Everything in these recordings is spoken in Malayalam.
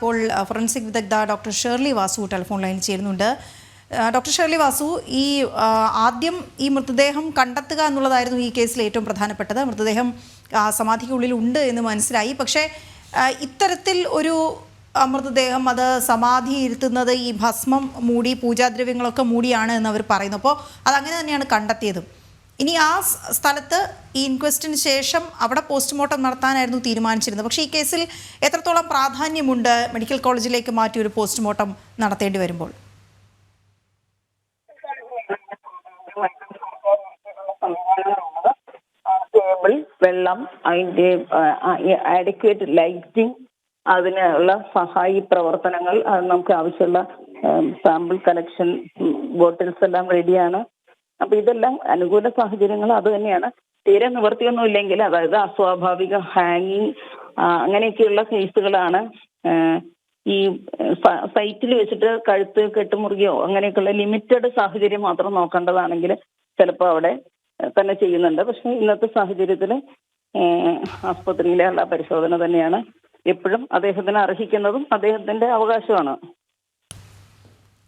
ഇപ്പോൾ ഫോറൻസിക് വിദഗ്ധ ഡോക്ടർ ഷേർലി വാസു ടെലിഫോൺ ലൈനിൽ ചേരുന്നുണ്ട്. ഡോക്ടർ ഷേർലി വാസു, ഈ ആദ്യം ഈ മൃതദേഹം കണ്ടെത്തുക എന്നുള്ളതായിരുന്നു ഈ കേസിൽ ഏറ്റവും പ്രധാനപ്പെട്ടത്. മൃതദേഹം സമാധിക്കുള്ളിൽ ഉണ്ട് എന്ന് മനസ്സിലായി. പക്ഷേ ഇത്തരത്തിൽ ഒരു മൃതദേഹം അത് സമാധി ഇരുത്തുന്നത് ഈ ഭസ്മം മൂടി പൂജാദ്രവ്യങ്ങളൊക്കെ മൂടിയാണ് എന്ന് അവർ പറയുന്നു. അപ്പോൾ അതങ്ങനെ തന്നെയാണ് കണ്ടെത്തിയതും. ഇനി ആ സ്ഥലത്ത് ഈ ഇൻക്വസ്റ്റിന് ശേഷം അവിടെ പോസ്റ്റ്മോർട്ടം നടത്താനായിരുന്നു തീരുമാനിച്ചിരുന്നത്. പക്ഷേ ഈ കേസിൽ എത്രത്തോളം പ്രാധാന്യമുണ്ട് മെഡിക്കൽ കോളേജിലേക്ക് മാറ്റി ഒരു പോസ്റ്റ്മോർട്ടം നടത്തേണ്ടി വരുമ്പോൾ? ടേബിൾ, വെള്ളം, അതിൻ്റെ അഡിക്വേറ്റ് ലൈറ്റിംഗ്, അതിനുള്ള സഹായി പ്രവർത്തനങ്ങൾ, നമുക്ക് ആവശ്യമുള്ള സാമ്പിൾ കളക്ഷൻ ബോട്ടിൽസ് എല്ലാം റെഡിയാണ്. അപ്പം ഇതെല്ലാം അനുകൂല സാഹചര്യങ്ങൾ അത് തന്നെയാണ്. തീരെ നിവൃത്തിയൊന്നും ഇല്ലെങ്കിൽ, അതായത് അസ്വാഭാവിക ഹാങ്ങിങ് അങ്ങനെയൊക്കെയുള്ള കേസുകളാണ് ഈ സൈറ്റിൽ വെച്ചിട്ട് കഴുത്ത് കെട്ടുമുറുകയോ അങ്ങനെയൊക്കെയുള്ള ലിമിറ്റഡ് സാഹചര്യം മാത്രം നോക്കേണ്ടതാണെങ്കിൽ ചിലപ്പോൾ അവിടെ തന്നെ ചെയ്യുന്നുണ്ട്. പക്ഷേ ഇന്നത്തെ സാഹചര്യത്തിൽ ആസ്പത്രിയിലുള്ള പരിശോധന തന്നെയാണ് എപ്പോഴും അദ്ദേഹത്തിന് അർഹിക്കുന്നതും അദ്ദേഹത്തിൻ്റെ അവകാശമാണ്.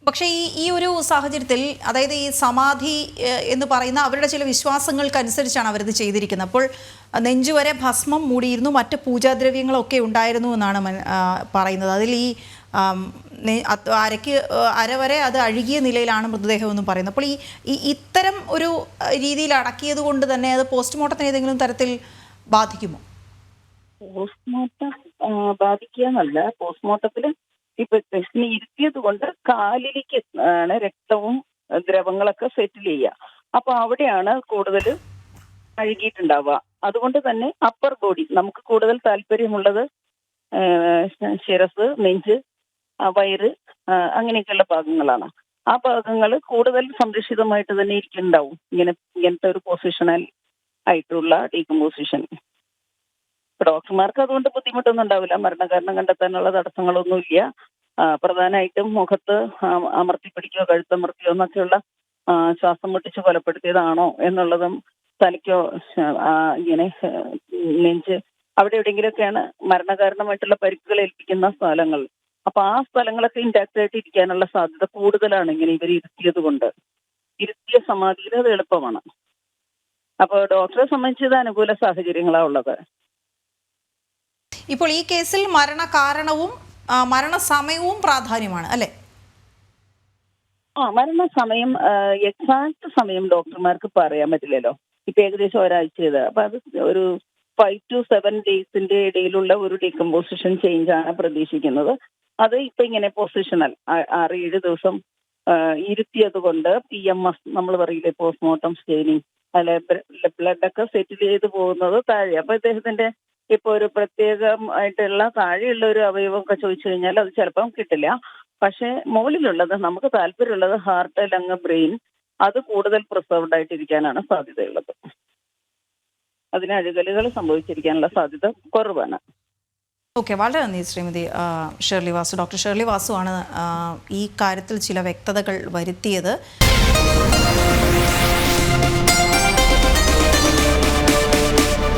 പക്ഷേ ഈ ഒരു സാഹചര്യത്തിൽ, അതായത് ഈ സമാധി എന്ന് പറയുന്ന അവരുടെ ചില വിശ്വാസങ്ങൾക്കനുസരിച്ചാണ് അവരത് ചെയ്തിരിക്കുന്നത്. അപ്പോൾ നെഞ്ചുവരെ ഭസ്മം മൂടിയിരുന്നു, മറ്റ് പൂജാദ്രവ്യങ്ങളൊക്കെ ഉണ്ടായിരുന്നു എന്നാണ് പറയുന്നത്. അതിൽ ഈ അരവരെ അത് അഴുകിയ നിലയിലാണ് മൃതദേഹം എന്നും പറയുന്നത്. അപ്പോൾ ഈ ഇത്തരം ഒരു രീതിയിൽ അടക്കിയത് കൊണ്ട് തന്നെ അത് പോസ്റ്റ്മോർട്ടത്തിന് ഏതെങ്കിലും തരത്തിൽ ബാധിക്കുമോ? പോസ്റ്റ്മോർട്ടം ബാധിക്കുക എന്നല്ല, പോസ്റ്റ്മോർട്ടത്തിൽ ഇപ്പൊ ടെസ്റ്റിന് ഇരുത്തിയത് കൊണ്ട് കാലിലേക്ക് ആണ് രക്തവും ദ്രവങ്ങളൊക്കെ സെറ്റിൽ ചെയ്യുക. അപ്പൊ അവിടെയാണ് കൂടുതൽ അഴുകിയിട്ടുണ്ടാവുക. അതുകൊണ്ട് തന്നെ അപ്പർ ബോഡി നമുക്ക് കൂടുതൽ താല്പര്യമുള്ളത് ശിരസ്, നെഞ്ച്, വയറ്, അങ്ങനെയൊക്കെയുള്ള ഭാഗങ്ങളാണ്. ആ ഭാഗങ്ങൾ കൂടുതൽ സംരക്ഷിതമായിട്ട് തന്നെ ഇരിക്കുന്നുണ്ടാവും ഇങ്ങനത്തെ ഒരു പൊസിഷണൽ ആയിട്ടുള്ള ഡീകമ്പോസിഷൻ. ഡോക്ടർമാർക്ക് അതുകൊണ്ട് ബുദ്ധിമുട്ടൊന്നും ഉണ്ടാവില്ല. മരണകാരണം കണ്ടെത്താനുള്ള തടസ്സങ്ങളൊന്നുമില്ല. പ്രധാനമായിട്ടും മുഖത്ത് അമർത്തിപ്പിടിക്കുകയോ കഴുത്തമർത്തിയോ എന്നൊക്കെയുള്ള ശ്വാസം മുട്ടിച്ച് കൊലപ്പെടുത്തിയതാണോ എന്നുള്ളതും, തലയ്ക്കോ ഇങ്ങനെ നെഞ്ച് അവിടെ എവിടെയെങ്കിലുമൊക്കെയാണ് മരണകാരണമായിട്ടുള്ള പരിക്കുകൾ ഏൽപ്പിക്കുന്ന സ്ഥലങ്ങൾ. അപ്പൊ ആ സ്ഥലങ്ങളൊക്കെ ഇൻടാക്ട് ആയിട്ട് ഇരിക്കാനുള്ള സാധ്യത കൂടുതലാണ് ഇങ്ങനെ ഇവർ ഇരുത്തിയത് കൊണ്ട്. ഇരുത്തിയ സമാധിയിൽ അത് എളുപ്പമാണ്. അപ്പോൾ ഡോക്ടറെ സംബന്ധിച്ചത് അനുകൂല സാഹചര്യങ്ങളാണ് ഉള്ളത്. ഇപ്പോൾ ഈ കേസിൽ മരണകാരണവും മരണസമയവും പ്രാധാന്യമാണ് അല്ലേ? മരണസമയം എക്സാക്ട് സമയം ഡോക്ടർമാർക്ക് പറയാൻ പറ്റില്ലല്ലോ. ഇപ്പൊ ഏകദേശം ഒരാഴ്ച ചെയ്ത്, അപ്പൊ അത് ഒരു 5 to 7 ഡേയ്സിന്റെ ഇടയിലുള്ള ഒരു ഡീകമ്പോസിഷൻ ചേഞ്ച് ആണ് പ്രതീക്ഷിക്കുന്നത്. അത് ഇപ്പൊ ഇങ്ങനെ പൊസിഷണൽ 6-7 ദിവസം ഇരുത്തിയത് കൊണ്ട് PMS നമ്മൾ പറയില്ലേ, പോസ്റ്റ്മോർട്ടം സ്റ്റെയിനിങ്, അല്ലെ ബ്ലഡൊക്കെ സെറ്റിൽ ചെയ്ത് പോകുന്നത് താഴെ. അപ്പൊ ഇദ്ദേഹത്തിന്റെ ഇപ്പൊ ഒരു പ്രത്യേകമായിട്ടുള്ള താഴെയുള്ള ഒരു അവയവമൊക്കെ ചോദിച്ചു കഴിഞ്ഞാൽ അത് ചിലപ്പം കിട്ടില്ല. പക്ഷെ മുകളിലുള്ളത് നമുക്ക് താല്പര്യമുള്ളത് ഹാർട്ട്, ലങ്, ബ്രെയിൻ, അത് കൂടുതൽ പ്രിസർവ്ഡ് ആയിട്ടിരിക്കാനാണ് സാധ്യതയുള്ളത്. അതിന് അഴുകലുകൾ സംഭവിച്ചിരിക്കാനുള്ള സാധ്യത കുറവാണ്. ഓക്കെ, വളരെ നന്ദി ശ്രീമതി ഷേർലി വാസു. ഡോക്ടർ ഷേർലി വാസു ആണ് ഈ കാര്യത്തിൽ ചില വ്യക്തതകൾ വരുത്തിയത്.